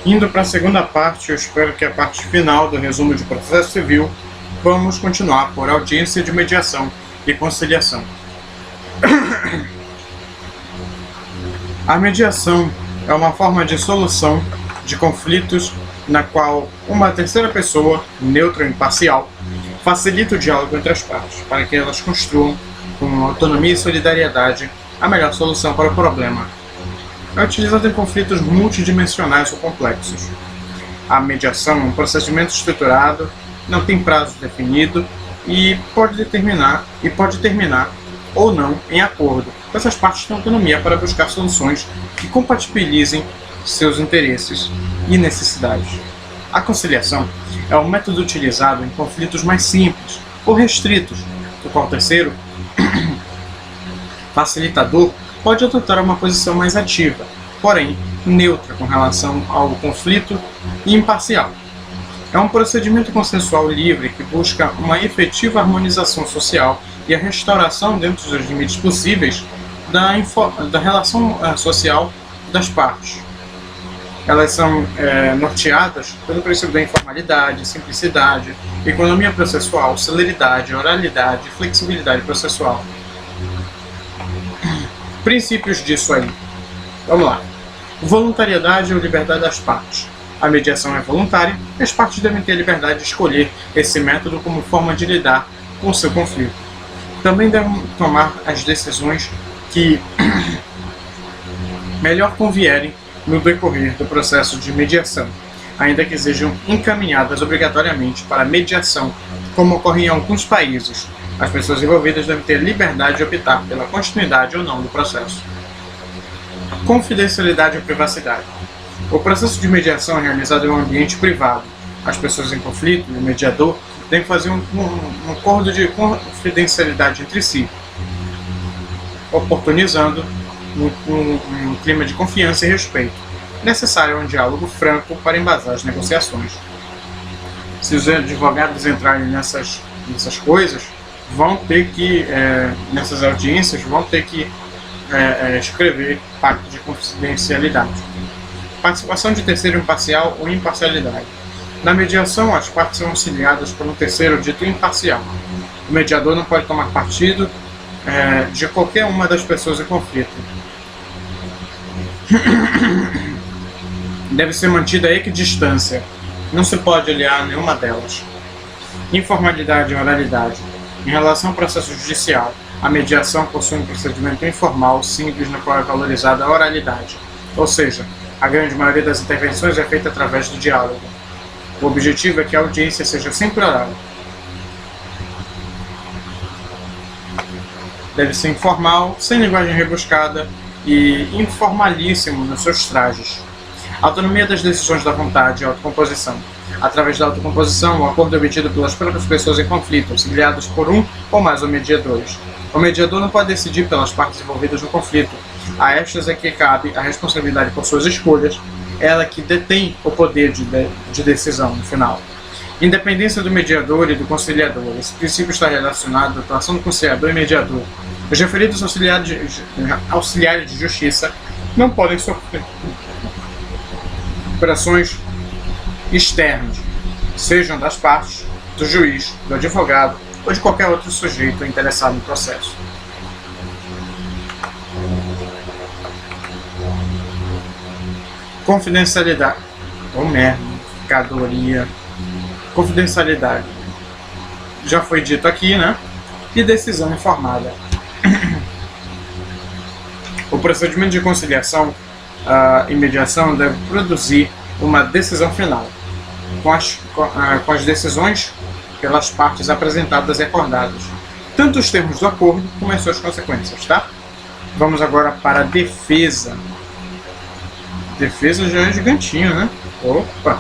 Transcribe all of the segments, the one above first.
Indo para a segunda parte, eu espero que a parte final do resumo de processo civil, vamos continuar por audiência de mediação e conciliação. A mediação é uma forma de solução de conflitos na qual uma terceira pessoa, neutra e imparcial, facilita o diálogo entre as partes, para que elas construam, com autonomia e solidariedade, a melhor solução para o problema. É utilizado em conflitos multidimensionais ou complexos. A mediação é um procedimento estruturado, não tem prazo definido e pode terminar ou não em acordo, com essas partes têm autonomia para buscar soluções que compatibilizem seus interesses e necessidades. A conciliação é um método utilizado em conflitos mais simples ou restritos, no qual o terceiro facilitador pode adotar uma posição mais ativa, porém neutra com relação ao conflito e imparcial. É um procedimento consensual livre que busca uma efetiva harmonização social e a restauração, dentro dos limites possíveis, da relação social das partes. Elas são norteadas pelo princípio da informalidade, simplicidade, economia processual, celeridade, oralidade e flexibilidade processual. Princípios disso aí. Vamos lá. Voluntariedade ou liberdade das partes. A mediação é voluntária e as partes devem ter a liberdade de escolher esse método como forma de lidar com o seu conflito. Também devem tomar as decisões que melhor convierem no decorrer do processo de mediação, ainda que sejam encaminhadas obrigatoriamente para a mediação, como ocorre em alguns países. As pessoas envolvidas devem ter liberdade de optar pela continuidade ou não do processo. Confidencialidade e privacidade. O processo de mediação é realizado em um ambiente privado. As pessoas em conflito e o mediador devem fazer um acordo de confidencialidade entre si, oportunizando um clima de confiança e respeito. Necessário um diálogo franco para embasar as negociações. Se os advogados entrarem nessas coisas, vão ter que, nessas audiências, vão ter que escrever pacto de confidencialidade. Participação de terceiro imparcial ou imparcialidade. Na mediação, as partes são auxiliadas por um terceiro dito imparcial. O mediador não pode tomar partido de qualquer uma das pessoas em conflito. Deve ser mantida a equidistância. Não se pode aliar a nenhuma delas. Informalidade e oralidade. Em relação ao processo judicial, a mediação possui um procedimento informal, simples, no qual é valorizada a oralidade. Ou seja, a grande maioria das intervenções é feita através do diálogo. O objetivo é que a audiência seja sempre oral. Deve ser informal, sem linguagem rebuscada e informalíssimo nos seus trajes. Autonomia das decisões da vontade e autocomposição. Através da autocomposição, o acordo é obtido pelas próprias pessoas em conflito, auxiliadas por um ou mais mediadores. O mediador não pode decidir pelas partes envolvidas no conflito. A estas é que cabe a responsabilidade por suas escolhas, ela que detém o poder de decisão no final. Independência do mediador e do conciliador. Esse princípio está relacionado à atuação do conciliador e mediador. Os referidos auxiliares de justiça não podem sofrer pressões externas, sejam das partes, do juiz, do advogado ou de qualquer outro sujeito interessado no processo. Confidencialidade. Mercadoria. Confidencialidade. Já foi dito aqui, né? E decisão informada. O procedimento de conciliação e mediação deve produzir uma decisão final, com as decisões pelas partes apresentadas e acordadas, tanto os termos do acordo como as suas consequências, tá? Vamos agora para a defesa. Defesa já é gigantinho, né? Opa!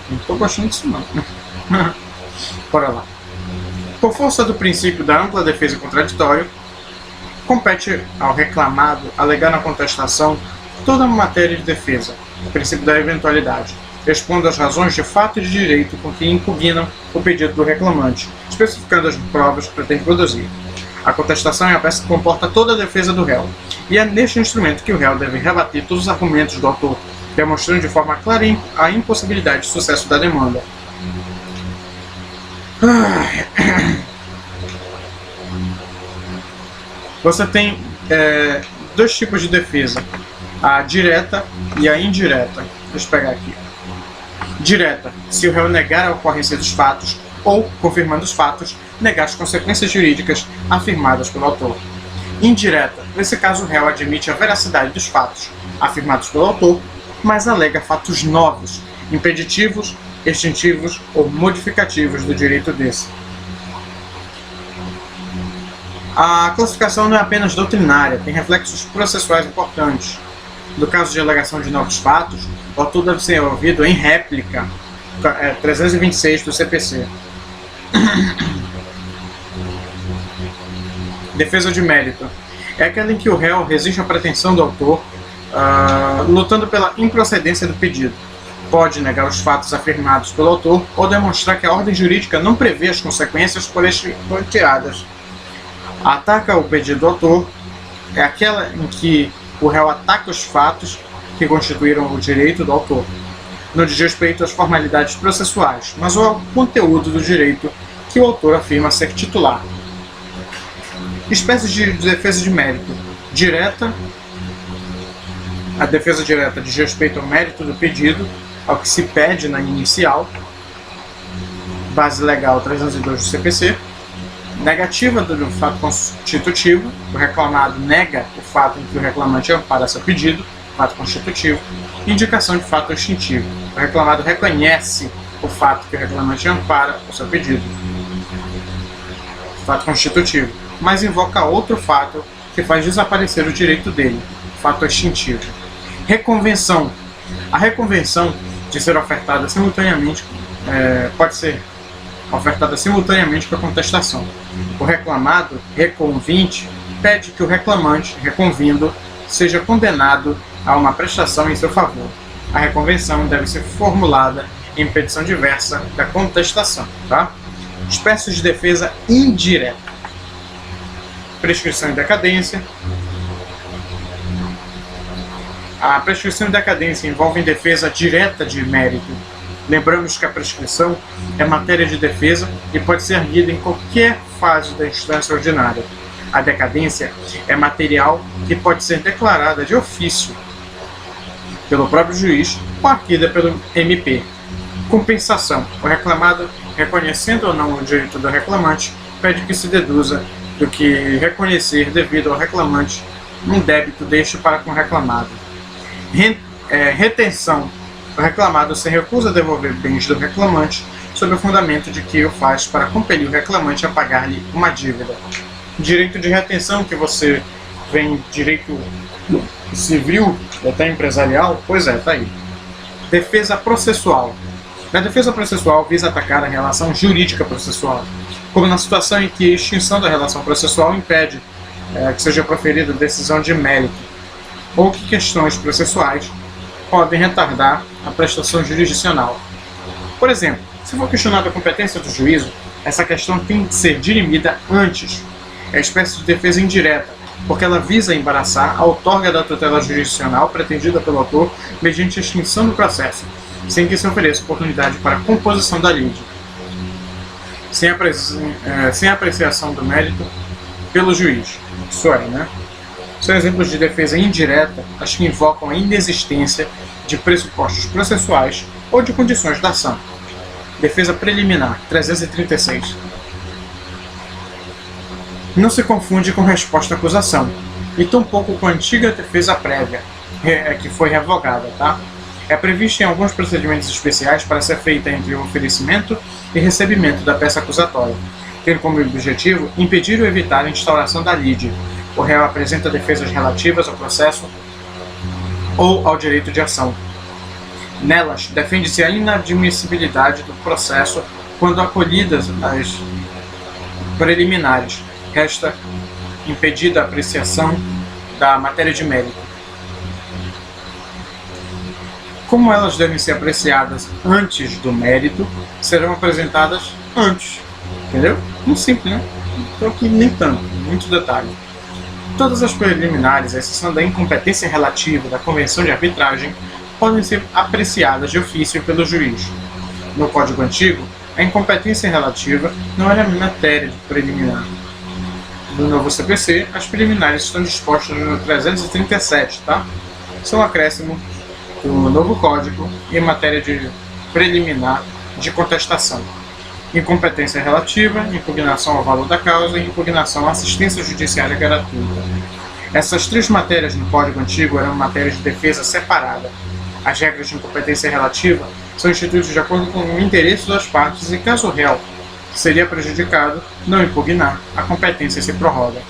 Não estou gostando disso não. Bora lá. Por força do princípio da ampla defesa e contraditório, compete ao reclamado alegar na contestação toda a matéria de defesa, o princípio da eventualidade, expondo as razões de fato e de direito com que impugnam o pedido do reclamante, especificando as provas que pretende produzir. A contestação é a peça que comporta toda a defesa do réu, e é neste instrumento que o réu deve rebater todos os argumentos do autor demonstrando de forma clara a impossibilidade de sucesso da demanda. Você tem dois tipos de defesa, a direta e a indireta. Deixa eu pegar aqui. Direta, se o réu negar a ocorrência dos fatos ou, confirmando os fatos, negar as consequências jurídicas afirmadas pelo autor. Indireta, nesse caso o réu admite a veracidade dos fatos afirmados pelo autor, mas alega fatos novos, impeditivos, extintivos ou modificativos do direito desse. A classificação não é apenas doutrinária, tem reflexos processuais importantes. No caso de alegação de novos fatos, o autor deve ser ouvido em réplica, 326 do CPC. Defesa de mérito é aquela em que o réu resiste à pretensão do autor, lutando pela improcedência do pedido. Pode negar os fatos afirmados pelo autor ou demonstrar que a ordem jurídica não prevê as consequências por este pleiteadas. Ataca o pedido do autor é aquela em que o réu ataca os fatos que constituíram o direito do autor. Não diz respeito às formalidades processuais, mas ao conteúdo do direito que o autor afirma ser titular. Espécies de defesa de mérito. Direta. A defesa direta diz respeito ao mérito do pedido, ao que se pede na inicial. Base legal 302 do CPC. Negativa do fato constitutivo. O reclamado nega o fato em que o reclamante ampara seu pedido, fato constitutivo. Indicação de fato extintivo. O reclamado reconhece o fato que o reclamante ampara o seu pedido, fato constitutivo, mas invoca outro fato que faz desaparecer o direito dele, fato extintivo. Reconvenção. A reconvenção de ser ofertada simultaneamente pode ser ofertada simultaneamente com a contestação. O reclamado, reconvinte, pede que o reclamante, reconvindo, seja condenado a uma prestação em seu favor. A reconvenção deve ser formulada em petição diversa da contestação. Tá? Espécies de defesa indireta. Prescrição e decadência. A prescrição e decadência envolvem defesa direta de mérito. Lembramos que a prescrição é matéria de defesa e pode ser erguida em qualquer fase da instância ordinária. A decadência é material que pode ser declarada de ofício pelo próprio juiz ou erguida pelo MP. Compensação. O reclamado, reconhecendo ou não o direito do reclamante, pede que se deduza do que reconhecer devido ao reclamante um débito deste para com o reclamado. Retenção. O reclamado se recusa a devolver bens do reclamante sob o fundamento de que o faz para compelir o reclamante a pagar-lhe uma dívida. Direito de retenção, que você vem direito civil, até empresarial, pois é, tá aí. Defesa processual. A defesa processual visa atacar a relação jurídica processual, como na situação em que a extinção da relação processual impede que seja proferida decisão de mérito, ou que questões processuais podem retardar a prestação jurisdicional. Por exemplo, se for questionada a competência do juízo, essa questão tem que ser dirimida antes. É a espécie de defesa indireta, porque ela visa embaraçar a outorga da tutela jurisdicional pretendida pelo autor mediante a extinção do processo, sem que se ofereça oportunidade para a composição da lide, sem apreciação do mérito pelo juiz. Isso é, né? São exemplos de defesa indireta as que invocam a inexistência de pressupostos processuais ou de condições da ação. Defesa preliminar, 336. Não se confunde com resposta à acusação, e tampouco com a antiga defesa prévia, que foi revogada, tá? É prevista em alguns procedimentos especiais para ser feita entre o oferecimento e recebimento da peça acusatória, tendo como objetivo impedir ou evitar a instauração da lide. O réu apresenta defesas relativas ao processo ou ao direito de ação. Nelas, defende-se a inadmissibilidade do processo quando acolhidas as preliminares. Resta impedida a apreciação da matéria de mérito. Como elas devem ser apreciadas antes do mérito, serão apresentadas antes. Entendeu? Muito simples, né? Então aqui nem tanto, muito detalhe. Todas as preliminares, à exceção da incompetência relativa da convenção de arbitragem, podem ser apreciadas de ofício pelo juiz. No Código Antigo, a incompetência relativa não era matéria de preliminar. No novo CPC, as preliminares estão dispostas no 337, tá? São acréscimo do novo Código em matéria de preliminar de contestação. Incompetência relativa, impugnação ao valor da causa e impugnação à assistência judiciária gratuita. Essas três matérias no Código Antigo eram matérias de defesa separada. As regras de incompetência relativa são instituídas de acordo com o interesse das partes e, caso o réu seria prejudicado, não impugnar, a competência se prorroga.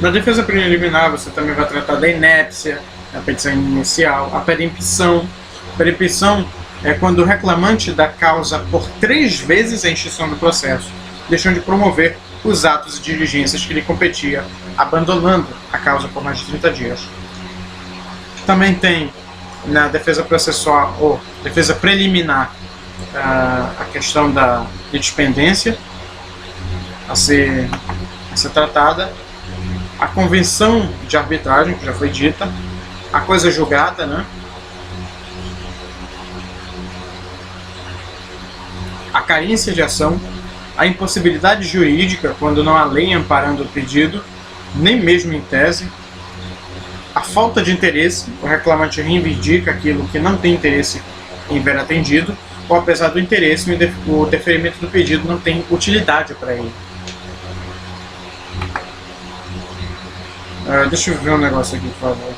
Na defesa preliminar, você também vai tratar da inépcia, a petição inicial, a perempção. Perempção é quando o reclamante dá causa por 3 vezes a extinção do processo, deixando de promover os atos e diligências que lhe competia, abandonando a causa por mais de 30 dias. Também tem na defesa processual ou defesa preliminar a questão da litispendência a ser tratada, a convenção de arbitragem, que já foi dita, a coisa julgada, né? A carência de ação, a impossibilidade jurídica, quando não há lei amparando o pedido, nem mesmo em tese, a falta de interesse, o reclamante reivindica aquilo que não tem interesse em ver atendido, ou apesar do interesse, o deferimento do pedido não tem utilidade para ele. Deixa eu ver um negócio aqui, por favor.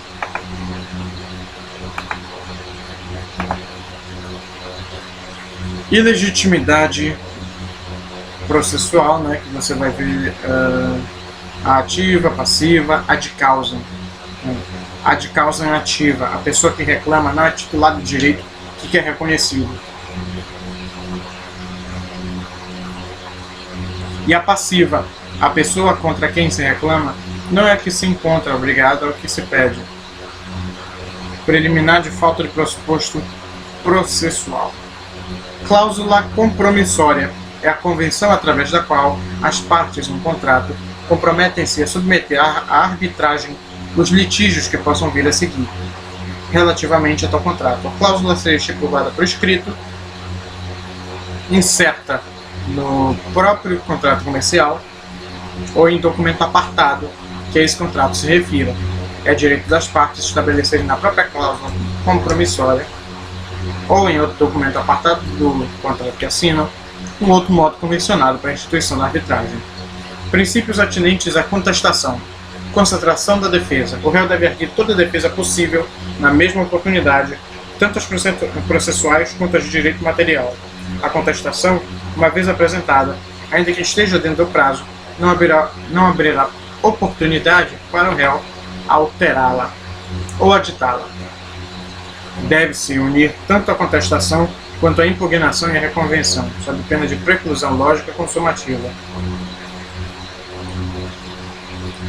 Ilegitimidade processual, né, que você vai ver a ativa, a passiva, a de causa. A de causa é ativa. A pessoa que reclama não é titular do direito que é reconhecido. E a passiva, a pessoa contra quem se reclama, não é a que se encontra obrigada ao que se pede. Preliminar de falta de pressuposto processual. Cláusula compromissória é a convenção através da qual as partes no contrato comprometem-se a submeter à arbitragem os litígios que possam vir a seguir, relativamente a tal contrato. A cláusula será estipulada por escrito, incerta no próprio contrato comercial ou em documento apartado que a esse contrato se refira. É direito das partes estabelecerem na própria cláusula compromissória ou em outro documento apartado do contrato que assinam um outro modo convencionado para a instituição da arbitragem. Princípios atinentes à contestação. Concentração da defesa. O réu deve erguer toda a defesa possível na mesma oportunidade, tanto as processuais quanto as de direito material. A contestação, uma vez apresentada, ainda que esteja dentro do prazo, não abrirá oportunidade para o réu alterá-la ou aditá-la. Deve-se unir tanto a contestação quanto a impugnação e a reconvenção, sob pena de preclusão lógica consumativa.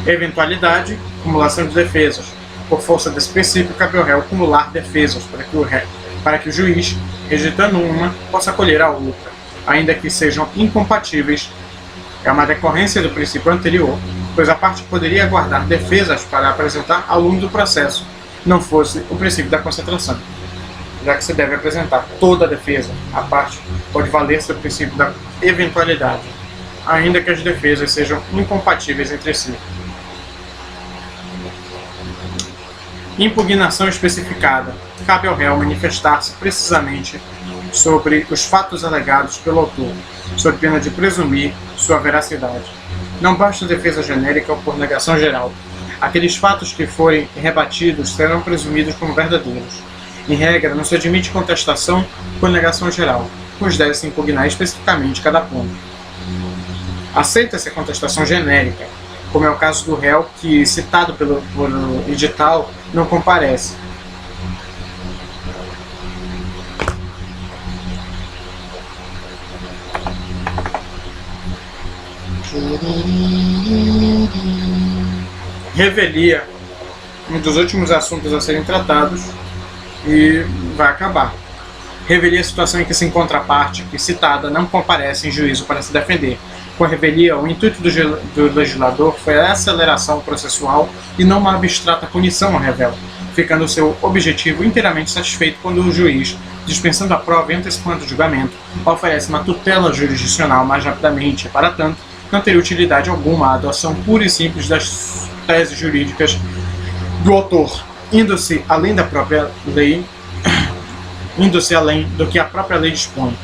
Eventualidade, acumulação de defesas. Por força desse princípio, cabe ao réu acumular defesas para que o juiz, rejeitando uma, possa acolher a outra, ainda que sejam incompatíveis. É uma decorrência do princípio anterior, pois a parte poderia aguardar defesas para apresentar ao longo do processo, não fosse o princípio da concentração. Já que se deve apresentar toda a defesa, a parte pode valer-se do princípio da eventualidade, ainda que as defesas sejam incompatíveis entre si. Impugnação especificada. Cabe ao réu manifestar-se precisamente sobre os fatos alegados pelo autor, sob pena de presumir sua veracidade. Não basta defesa genérica ou por negação geral. Aqueles fatos que forem rebatidos serão presumidos como verdadeiros. Em regra, não se admite contestação por negação geral, pois deve-se impugnar especificamente cada ponto. Aceita-se a contestação genérica, como é o caso do réu que, citado pelo edital, não comparece. Revelia, um dos últimos assuntos a serem tratados, e vai acabar. Revelia a situação em que se encontra a parte que, citada, não comparece em juízo para se defender. Com a revelia, o intuito do legislador foi a aceleração processual e não uma abstrata punição ao réu, ficando seu objetivo inteiramente satisfeito quando o juiz, dispensando a prova e antecipando o julgamento, oferece uma tutela jurisdicional mais rapidamente e, para tanto, não teria utilidade alguma a adoção pura e simples das teses jurídicas do autor, indo-se além da própria lei, indo-se além do que a própria lei dispõe.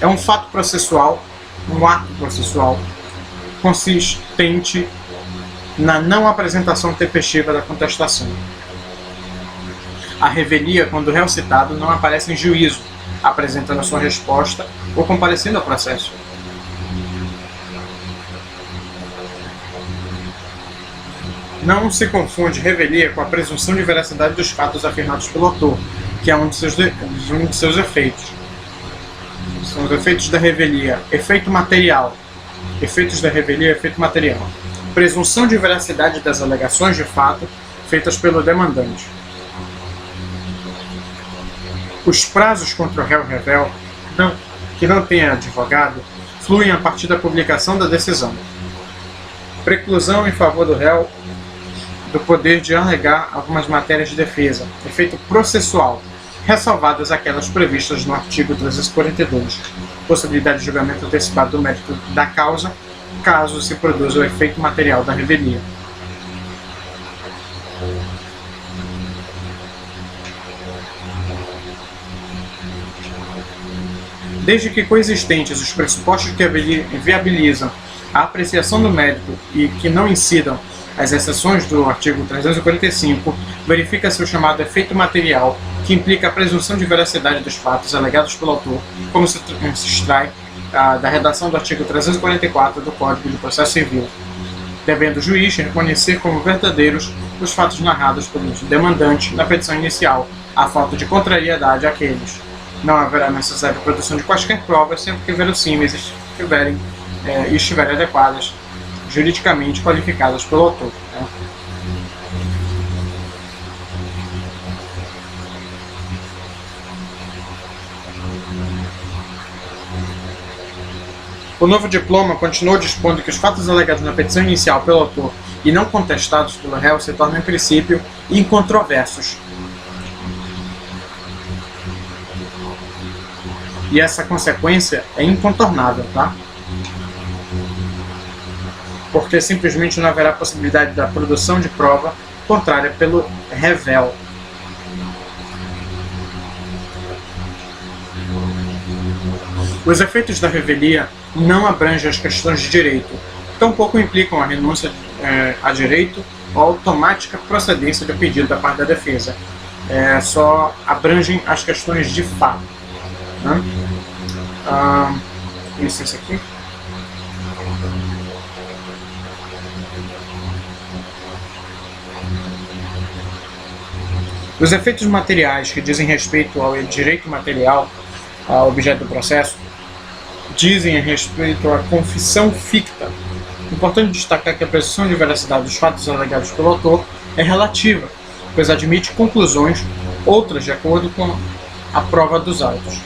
É um fato processual, um ato processual, consistente na não apresentação tempestiva da contestação. A revelia, quando o réu citado, não aparece em juízo, apresentando a sua resposta ou comparecendo ao processo. Não se confunde revelia com a presunção de veracidade dos fatos afirmados pelo autor, que é um de seus efeitos. São os efeitos da revelia. Efeito material. Efeitos da revelia, efeito material. Presunção de veracidade das alegações de fato feitas pelo demandante. Os prazos contra o réu revel, que não tenha advogado, fluem a partir da publicação da decisão. Preclusão em favor do réu do poder de alegar algumas matérias de defesa, efeito processual, ressalvadas aquelas previstas no artigo 342, possibilidade de julgamento antecipado do mérito da causa, caso se produza o efeito material da revelia. Desde que coexistentes os pressupostos que viabilizam a apreciação do mérito e que não incidam as exceções do artigo 345, verifica-se o chamado efeito material, que implica a presunção de veracidade dos fatos alegados pelo autor, como se extrai da redação do artigo 344 do Código de Processo Civil, devendo o juiz reconhecer como verdadeiros os fatos narrados pelo demandante na petição inicial, à falta de contrariedade àqueles. Não haverá necessária produção de quaisquer provas, sempre que verossímeis estiverem adequadas, juridicamente qualificadas pelo autor. O novo diploma continuou dispondo que os fatos alegados na petição inicial pelo autor e não contestados pelo réu se tornam, em princípio, incontroversos. E essa consequência é incontornável, tá? Porque simplesmente não haverá possibilidade da produção de prova contrária pelo réu. Os efeitos da revelia não abrangem as questões de direito, tampouco implicam a renúncia a direito ou a automática procedência do pedido da parte da defesa. Só abrangem as questões de fato. Né? Licença aqui. Os efeitos materiais que dizem respeito ao direito material, ao objeto do processo, dizem respeito à confissão ficta. Importante destacar que a presunção de veracidade dos fatos alegados pelo autor é relativa, pois admite conclusões, outras de acordo com a prova dos autos.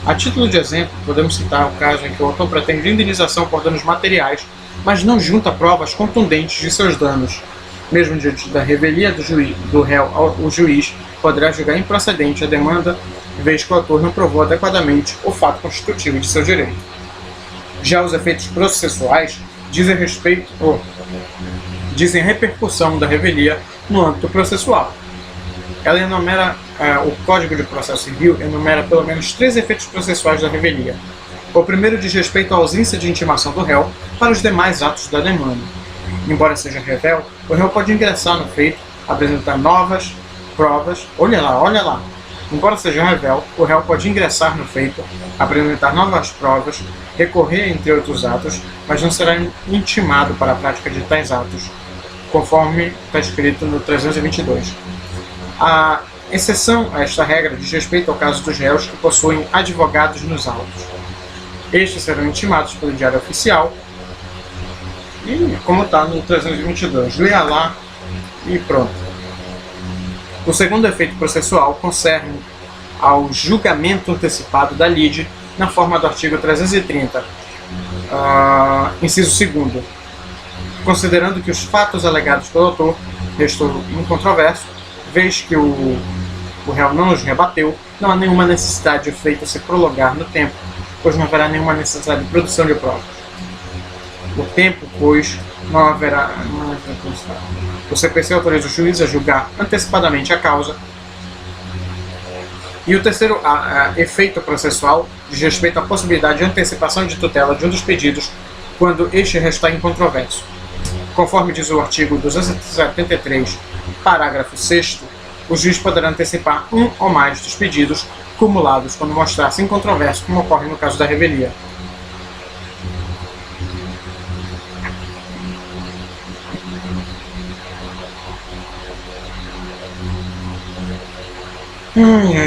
A título de exemplo, podemos citar o caso em que o autor pretende indenização por danos materiais, mas não junta provas contundentes de seus danos. Mesmo diante da revelia do réu, o juiz poderá julgar improcedente a demanda, vez que o autor não provou adequadamente o fato constitutivo de seu direito. Já os efeitos processuais dizem a repercussão da revelia no âmbito processual. Ela enumera, o Código de Processo Civil enumera pelo menos 3 efeitos processuais da revelia. O primeiro diz respeito à ausência de intimação do réu para os demais atos da demanda. Embora seja réu, o réu pode ingressar no feito, apresentar novas provas. Olha lá. Embora seja réu, o réu pode ingressar no feito, apresentar novas provas, recorrer entre outros atos, mas não será intimado para a prática de tais atos, conforme está escrito no 322. A exceção a esta regra diz respeito ao caso dos réus que possuem advogados nos autos. Estes serão intimados pelo Diário Oficial e, como está no 322, leia lá e pronto. O segundo efeito processual concerne ao julgamento antecipado da lide na forma do artigo 330, inciso 2º, considerando que os fatos alegados pelo autor restou incontroverso, vez que o réu não os rebateu, não há nenhuma necessidade de o feito se prolongar no tempo, pois não haverá nenhuma necessidade de produção de provas. O tempo, pois, não haverá. O CPC autoriza o juiz a julgar antecipadamente a causa. E o terceiro efeito processual diz respeito à possibilidade de antecipação de tutela de um dos pedidos quando este restar incontroverso. Conforme diz o artigo 273, parágrafo 6º, o juiz poderá antecipar um ou mais dos pedidos cumulados quando mostrar-se incontroverso, como ocorre no caso da revelia.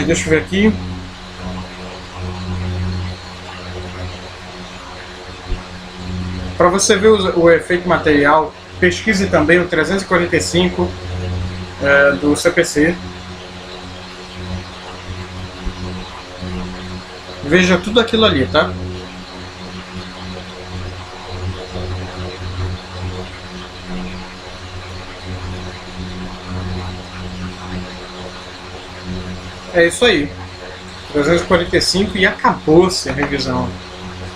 Deixa eu ver aqui. Para você ver o efeito material, pesquise também o 345 do CPC. Veja tudo aquilo ali, tá? É isso aí. 345 e acabou-se a revisão.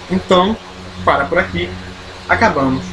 Então, para por aqui. Acabamos.